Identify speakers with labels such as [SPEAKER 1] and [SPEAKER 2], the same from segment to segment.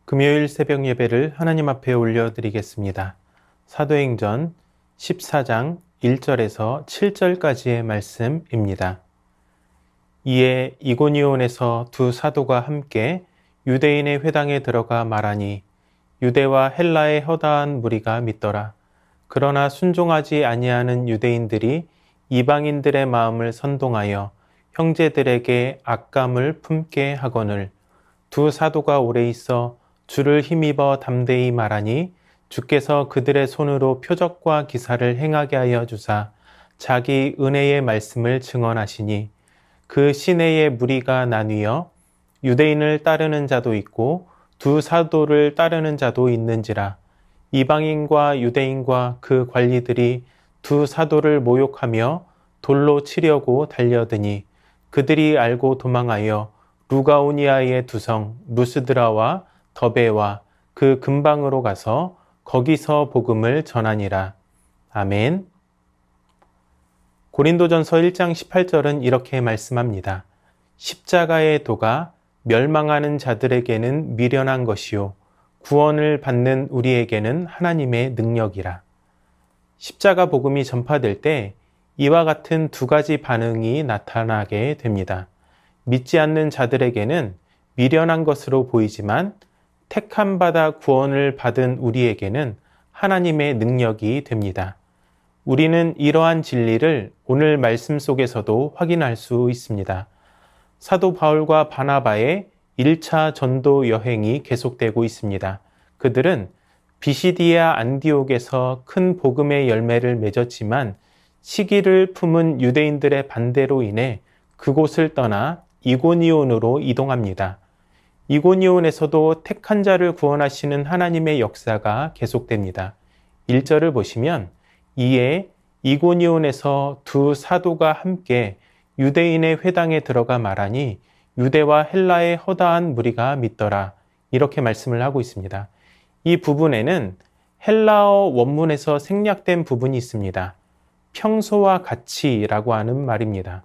[SPEAKER 1] 금요일 새벽 예배를 하나님 앞에 올려드리겠습니다. 사도행전 14장 1절에서 7절까지의 말씀입니다. 이에 이고니온에서 두 사도가 함께 유대인의 회당에 들어가 말하니 유대와 헬라의 허다한 무리가 믿더라. 그러나 순종하지 아니하는 유대인들이 이방인들의 마음을 선동하여 형제들에게 악감을 품게 하거늘 두 사도가 오래 있어 주를 힘입어 담대히 말하니 주께서 그들의 손으로 표적과 기사를 행하게 하여 주사 자기 은혜의 말씀을 증언하시니 그 시내의 무리가 나뉘어 유대인을 따르는 자도 있고 두 사도를 따르는 자도 있는지라 이방인과 유대인과 그 관리들이 두 사도를 모욕하며 돌로 치려고 달려드니 그들이 알고 도망하여 루가오니아의 두성 루스드라와 더베와 그 근방으로 가서 거기서 복음을 전하니라. 아멘. 고린도전서 1장 18절은 이렇게 말씀합니다. 십자가의 도가 멸망하는 자들에게는 미련한 것이요 구원을 받는 우리에게는 하나님의 능력이라. 십자가 복음이 전파될 때 이와 같은 두 가지 반응이 나타나게 됩니다. 믿지 않는 자들에게는 미련한 것으로 보이지만 택함 받아 구원을 받은 우리에게는 하나님의 능력이 됩니다. 우리는 이러한 진리를 오늘 말씀 속에서도 확인할 수 있습니다. 사도 바울과 바나바의 1차 전도 여행이 계속되고 있습니다. 그들은 비시디아 안디옥에서 큰 복음의 열매를 맺었지만 시기를 품은 유대인들의 반대로 인해 그곳을 떠나 이고니온으로 이동합니다. 이고니온에서도 택한 자를 구원하시는 하나님의 역사가 계속됩니다. 1절을 보시면 이에 이고니온에서 두 사도가 함께 유대인의 회당에 들어가 말하니 유대와 헬라의 허다한 무리가 믿더라. 이렇게 말씀을 하고 있습니다. 이 부분에는 헬라어 원문에서 생략된 부분이 있습니다. 평소와 같이라고 하는 말입니다.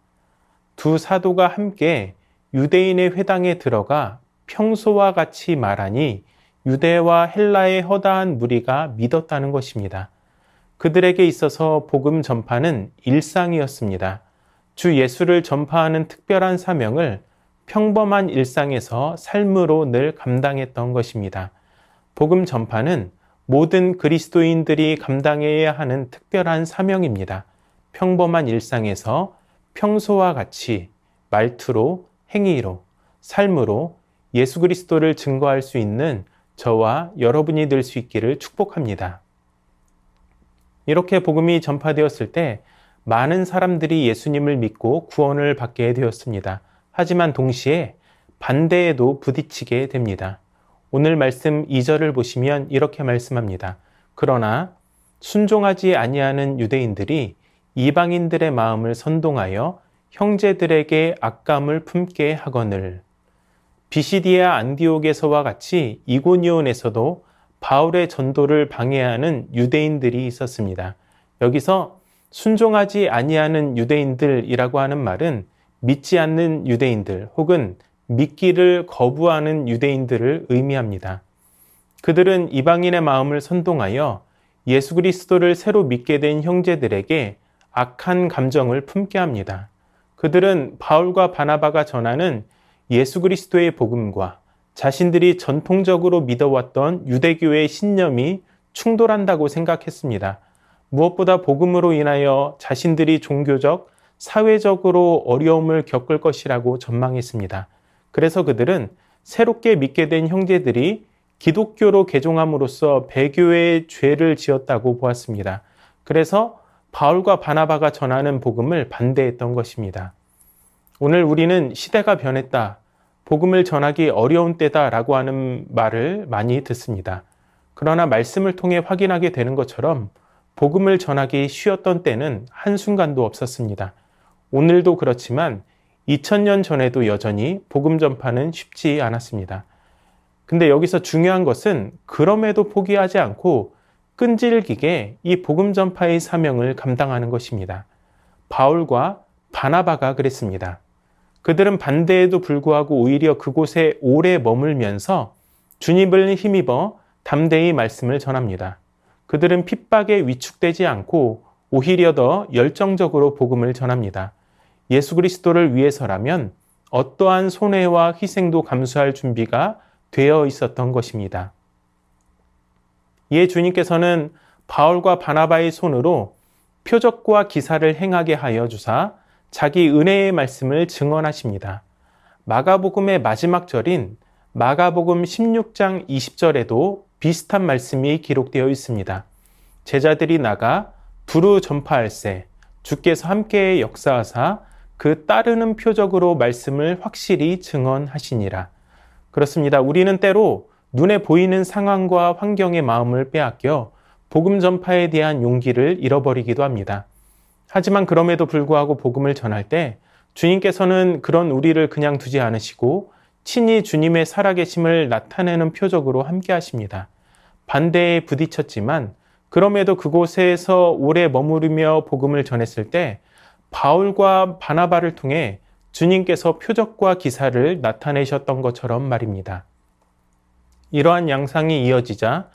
[SPEAKER 1] 두 사도가 함께 유대인의 회당에 들어가 평소와 같이 말하니 유대와 헬라의 허다한 무리가 믿었다는 것입니다. 그들에게 있어서 복음 전파는 일상이었습니다. 주 예수를 전파하는 특별한 사명을 평범한 일상에서 삶으로 늘 감당했던 것입니다. 복음 전파는 모든 그리스도인들이 감당해야 하는 특별한 사명입니다. 평범한 일상에서 평소와 같이 말투로, 행위로, 삶으로 예수 그리스도를 증거할 수 있는 저와 여러분이 될 수 있기를 축복합니다. 이렇게 복음이 전파되었을 때 많은 사람들이 예수님을 믿고 구원을 받게 되었습니다. 하지만 동시에 반대에도 부딪히게 됩니다. 오늘 말씀 2절을 보시면 이렇게 말씀합니다. 그러나 순종하지 아니하는 유대인들이 이방인들의 마음을 선동하여 형제들에게 악감을 품게 하거늘. 비시디아 안디옥에서와 같이 이고니온에서도 바울의 전도를 방해하는 유대인들이 있었습니다. 여기서 순종하지 아니하는 유대인들이라고 하는 말은 믿지 않는 유대인들 혹은 믿기를 거부하는 유대인들을 의미합니다. 그들은 이방인의 마음을 선동하여 예수 그리스도를 새로 믿게 된 형제들에게 악한 감정을 품게 합니다. 그들은 바울과 바나바가 전하는 예수 그리스도의 복음과 자신들이 전통적으로 믿어왔던 유대교의 신념이 충돌한다고 생각했습니다. 무엇보다 복음으로 인하여 자신들이 종교적, 사회적으로 어려움을 겪을 것이라고 전망했습니다. 그래서 그들은 새롭게 믿게 된 형제들이 기독교로 개종함으로써 배교의 죄를 지었다고 보았습니다. 그래서 바울과 바나바가 전하는 복음을 반대했던 것입니다. 오늘 우리는 시대가 변했다, 복음을 전하기 어려운 때다라고 하는 말을 많이 듣습니다. 그러나 말씀을 통해 확인하게 되는 것처럼 복음을 전하기 쉬웠던 때는 한순간도 없었습니다. 오늘도 그렇지만 2000년 전에도 여전히 복음 전파는 쉽지 않았습니다. 근데 여기서 중요한 것은 그럼에도 포기하지 않고 끈질기게 이 복음 전파의 사명을 감당하는 것입니다. 바울과 바나바가 그랬습니다. 그들은 반대에도 불구하고 오히려 그곳에 오래 머물면서 주님을 힘입어 담대히 말씀을 전합니다. 그들은 핍박에 위축되지 않고 오히려 더 열정적으로 복음을 전합니다. 예수 그리스도를 위해서라면 어떠한 손해와 희생도 감수할 준비가 되어 있었던 것입니다. 이에 주님께서는 바울과 바나바의 손으로 표적과 기사를 행하게 하여 주사 자기 은혜의 말씀을 증언하십니다. 마가복음의 마지막 절인 마가복음 16장 20절에도 비슷한 말씀이 기록되어 있습니다. 제자들이 나가 두루 전파할세 주께서 함께 역사하사 그 따르는 표적으로 말씀을 확실히 증언하시니라. 그렇습니다. 우리는 때로 눈에 보이는 상황과 환경의 마음을 빼앗겨 복음 전파에 대한 용기를 잃어버리기도 합니다. 하지만 그럼에도 불구하고 복음을 전할 때 주님께서는 그런 우리를 그냥 두지 않으시고 친히 주님의 살아계심을 나타내는 표적으로 함께 하십니다. 반대에 부딪혔지만 그럼에도 그곳에서 오래 머무르며 복음을 전했을 때 바울과 바나바를 통해 주님께서 표적과 기사를 나타내셨던 것처럼 말입니다. 이러한 양상이 이어지자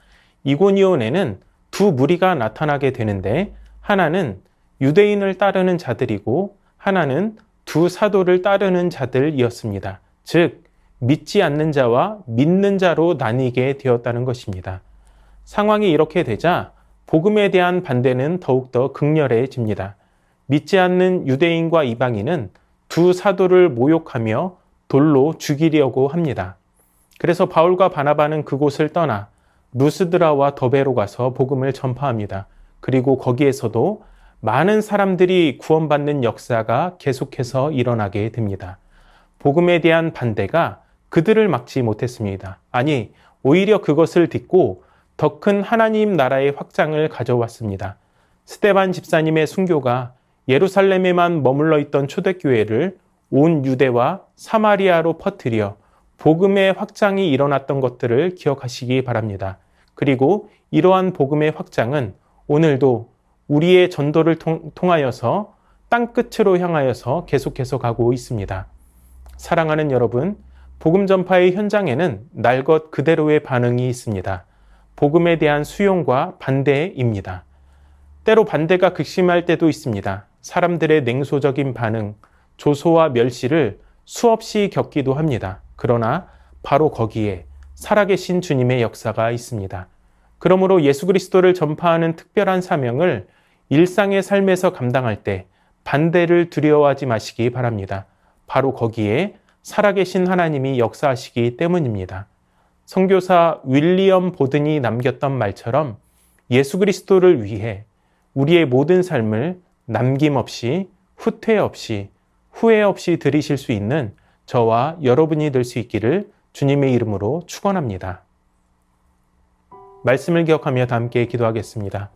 [SPEAKER 1] 이고니온에는 두 무리가 나타나게 되는데 하나는 유대인을 따르는 자들이고 하나는 두 사도를 따르는 자들이었습니다. 즉 믿지 않는 자와 믿는 자로 나뉘게 되었다는 것입니다. 상황이 이렇게 되자 복음에 대한 반대는 더욱더 극렬해집니다. 믿지 않는 유대인과 이방인은 두 사도를 모욕하며 돌로 죽이려고 합니다. 그래서 바울과 바나바는 그곳을 떠나 루스드라와 더베로 가서 복음을 전파합니다. 그리고 거기에서도 많은 사람들이 구원받는 역사가 계속해서 일어나게 됩니다. 복음에 대한 반대가 그들을 막지 못했습니다. 아니, 오히려 그것을 딛고 더 큰 하나님 나라의 확장을 가져왔습니다. 스데반 집사님의 순교가 예루살렘에만 머물러 있던 초대교회를 온 유대와 사마리아로 퍼뜨려 복음의 확장이 일어났던 것들을 기억하시기 바랍니다. 그리고 이러한 복음의 확장은 오늘도 우리의 전도를 통하여서 땅끝으로 향하여서 계속해서 가고 있습니다. 사랑하는 여러분, 복음 전파의 현장에는 날 것 그대로의 반응이 있습니다. 복음에 대한 수용과 반대입니다. 때로 반대가 극심할 때도 있습니다. 사람들의 냉소적인 반응, 조소와 멸시를 수없이 겪기도 합니다. 그러나 바로 거기에 살아계신 주님의 역사가 있습니다. 그러므로 예수 그리스도를 전파하는 특별한 사명을 일상의 삶에서 감당할 때 반대를 두려워하지 마시기 바랍니다. 바로 거기에 살아계신 하나님이 역사하시기 때문입니다. 선교사 윌리엄 보든이 남겼던 말처럼 예수 그리스도를 위해 우리의 모든 삶을 남김없이 후퇴 없이 후회 없이 들이실 수 있는 저와 여러분이 될 수 있기를 주님의 이름으로 축원합니다. 말씀을 기억하며 다 함께 기도하겠습니다.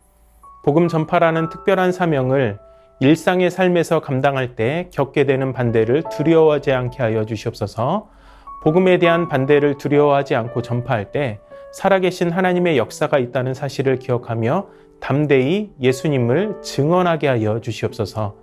[SPEAKER 1] 복음 전파라는 특별한 사명을 일상의 삶에서 감당할 때 겪게 되는 반대를 두려워하지 않게 하여 주시옵소서. 복음에 대한 반대를 두려워하지 않고 전파할 때 살아계신 하나님의 역사가 있다는 사실을 기억하며 담대히 예수님을 증언하게 하여 주시옵소서.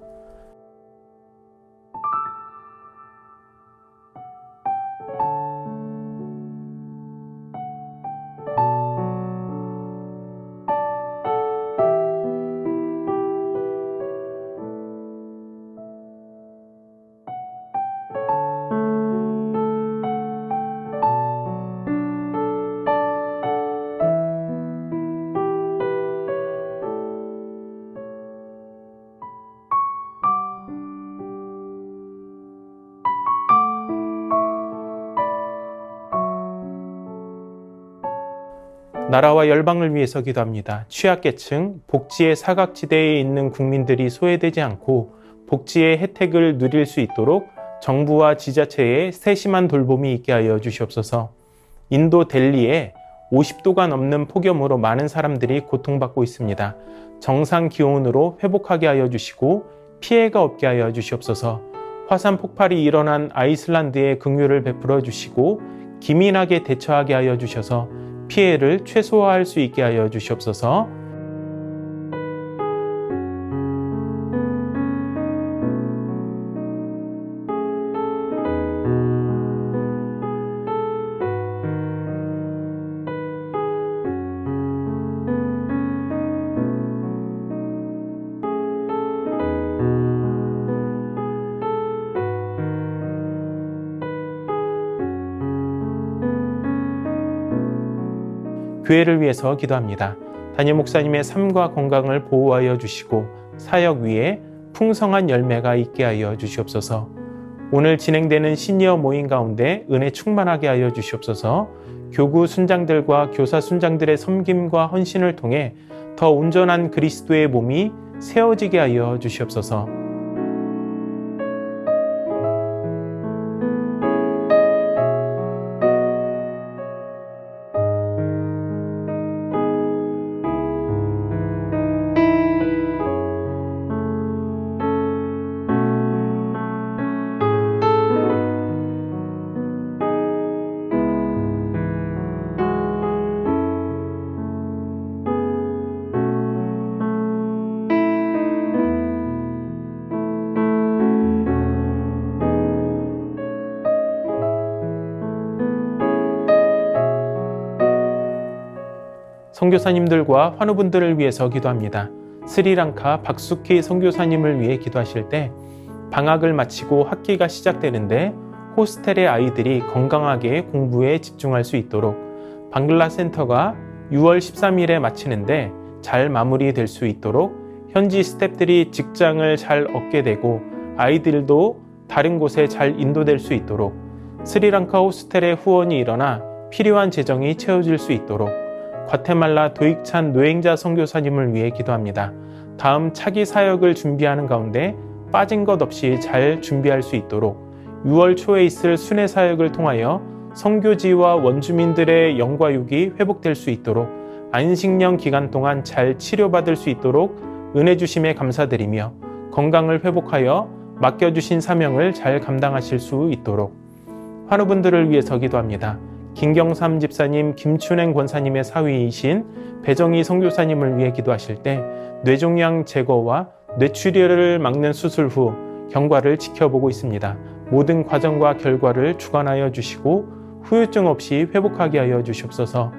[SPEAKER 1] 나라와 열방을 위해서 기도합니다. 취약계층, 복지의 사각지대에 있는 국민들이 소외되지 않고 복지의 혜택을 누릴 수 있도록 정부와 지자체의 세심한 돌봄이 있게 하여 주시옵소서. 인도 델리에 50도가 넘는 폭염으로 많은 사람들이 고통받고 있습니다. 정상 기온으로 회복하게 하여 주시고 피해가 없게 하여 주시옵소서. 화산 폭발이 일어난 아이슬란드에 긍휼을 베풀어 주시고 기민하게 대처하게 하여 주셔서 피해를 최소화할 수 있게 하여 주시옵소서. 교회를 위해서 기도합니다. 담임 목사님의 삶과 건강을 보호하여 주시고 사역 위에 풍성한 열매가 있게 하여 주시옵소서. 오늘 진행되는 시니어 모임 가운데 은혜 충만하게 하여 주시옵소서. 교구 순장들과 교사 순장들의 섬김과 헌신을 통해 더 온전한 그리스도의 몸이 세워지게 하여 주시옵소서. 선교사님들과 환우분들을 위해서 기도합니다. 스리랑카 박수키 선교사님을 위해 기도하실 때 방학을 마치고 학기가 시작되는데 호스텔의 아이들이 건강하게 공부에 집중할 수 있도록 방글라 센터가 6월 13일에 마치는데 잘 마무리될 수 있도록 현지 스태프들이 직장을 잘 얻게 되고 아이들도 다른 곳에 잘 인도될 수 있도록 스리랑카 호스텔의 후원이 일어나 필요한 재정이 채워질 수 있도록 과테말라 도익찬 노행자 선교사님을 위해 기도합니다. 다음 차기 사역을 준비하는 가운데 빠진 것 없이 잘 준비할 수 있도록 6월 초에 있을 순회 사역을 통하여 선교지와 원주민들의 영과육이 회복될 수 있도록 안식년 기간 동안 잘 치료받을 수 있도록 은혜 주심에 감사드리며 건강을 회복하여 맡겨주신 사명을 잘 감당하실 수 있도록 환우분들을 위해서 기도합니다. 김경삼 집사님, 김춘행 권사님의 사위이신 배정희 선교사님을 위해 기도하실 때 뇌종양 제거와 뇌출혈을 막는 수술 후 경과를 지켜보고 있습니다. 모든 과정과 결과를 주관하여 주시고 후유증 없이 회복하게 하여 주시옵소서.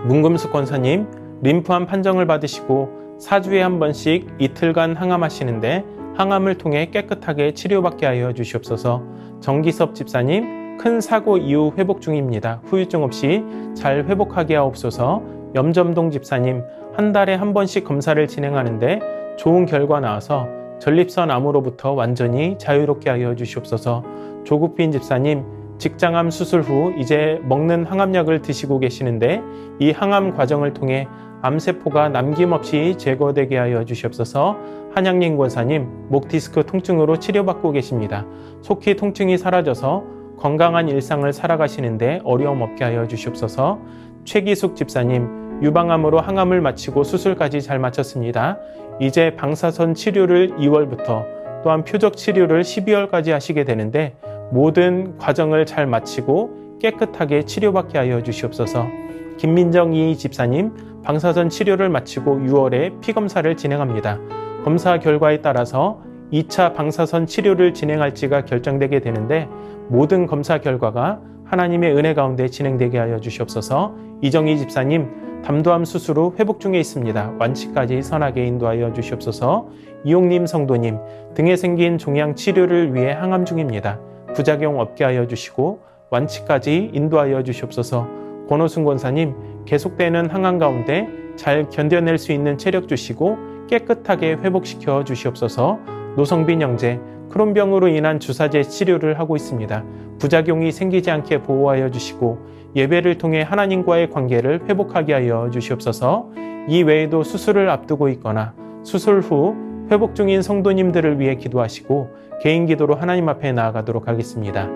[SPEAKER 1] 문금숙 권사님, 림프암 판정을 받으시고 4주에 한 번씩 이틀간 항암하시는데 항암을 통해 깨끗하게 치료받게 하여 주시옵소서. 정기섭 집사님, 큰 사고 이후 회복 중입니다. 후유증 없이 잘 회복하게 하옵소서. 염점동 집사님, 한 달에 한 번씩 검사를 진행하는데 좋은 결과 나와서 전립선 암으로부터 완전히 자유롭게 하여 주시옵소서. 조국빈 집사님, 직장암 수술 후 이제 먹는 항암약을 드시고 계시는데 이 항암 과정을 통해 암세포가 남김없이 제거되게 하여 주시옵소서. 한양림 권사님, 목 디스크 통증으로 치료받고 계십니다. 속히 통증이 사라져서 건강한 일상을 살아가시는데 어려움 없게 하여 주시옵소서. 최기숙 집사님, 유방암으로 항암을 마치고 수술까지 잘 마쳤습니다. 이제 방사선 치료를 2월부터 또한 표적 치료를 12월까지 하시게 되는데 모든 과정을 잘 마치고 깨끗하게 치료받게 하여 주시옵소서. 김민정 이 집사님, 방사선 치료를 마치고 6월에 피검사를 진행합니다. 검사 결과에 따라서 2차 방사선 치료를 진행할지가 결정되게 되는데 모든 검사 결과가 하나님의 은혜 가운데 진행되게 하여 주시옵소서. 이정희 집사님, 담도암 수술 후 회복 중에 있습니다. 완치까지 선하게 인도하여 주시옵소서. 이용님 성도님, 등에 생긴 종양 치료를 위해 항암 중입니다. 부작용 없게 하여 주시고 완치까지 인도하여 주시옵소서. 권호순 권사님, 계속되는 항암 가운데 잘 견뎌낼 수 있는 체력 주시고 깨끗하게 회복시켜 주시옵소서. 노성빈 형제, 크론병으로 인한 주사제 치료를 하고 있습니다. 부작용이 생기지 않게 보호하여 주시고 예배를 통해 하나님과의 관계를 회복하게 하여 주시옵소서. 이 외에도 수술을 앞두고 있거나 수술 후 회복 중인 성도님들을 위해 기도하시고 개인 기도로 하나님 앞에 나아가도록 하겠습니다.